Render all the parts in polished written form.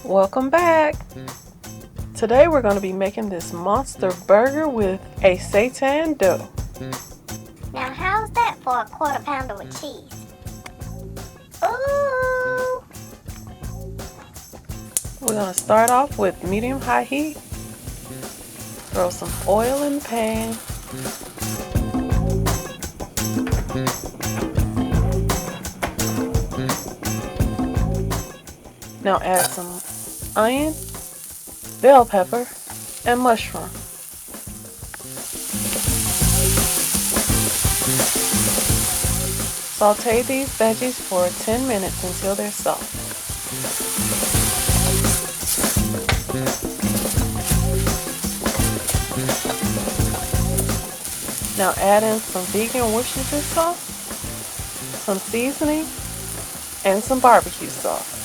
Welcome back! Today we're going to be making this monster burger with a seitan dough. Now how's that for a quarter pounder with cheese? Ooh! We're going to start off with medium-high heat. Throw some oil in the pan. Now add some onion, bell pepper, and mushroom. Saute these veggies for 10 minutes until they're soft. Now add in some vegan Worcestershire sauce, some seasoning, and some barbecue sauce.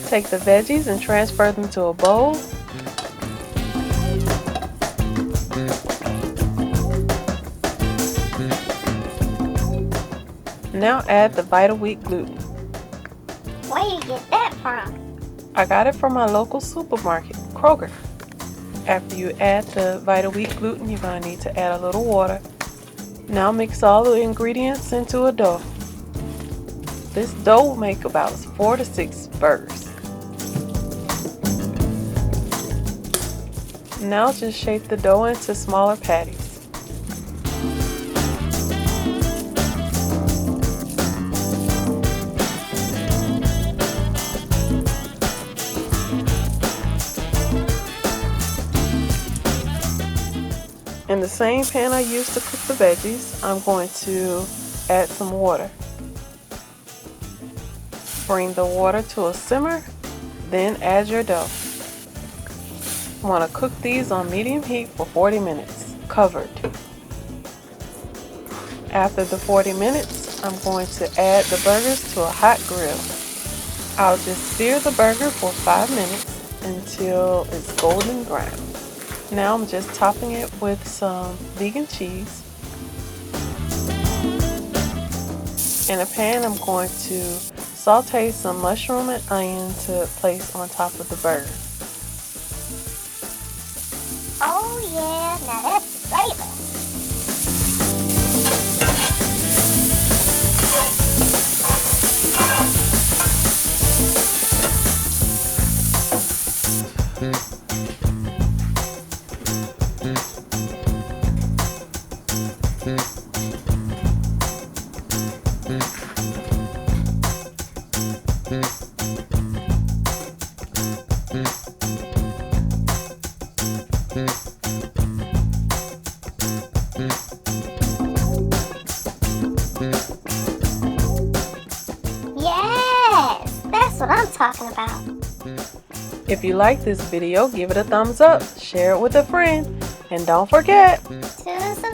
Take the veggies and transfer them to a bowl. Now add the Vital Wheat gluten. Where you get that from? I got it from my local supermarket, Kroger. After you add the Vital Wheat gluten, you're going to need to add a little water. Now mix all the ingredients into a dough. This dough will make about 4 to 6 burgers. Now just shape the dough into smaller patties. In the same pan I used to cook the veggies, I'm going to add some water. Bring the water to a simmer, then add your dough. You want to cook these on medium heat for 40 minutes, covered. After the 40 minutes, I'm going to add the burgers to a hot grill. I'll just sear the burger for 5 minutes until it's golden brown. Now I'm just topping it with some vegan cheese. In a pan, I'm going to saute some mushroom and onion to place on top of the burger. Oh yeah, now that's flavor. Yes, that's what I'm talking about. If you like this video, give it a thumbs up, share it with a friend, and don't forget To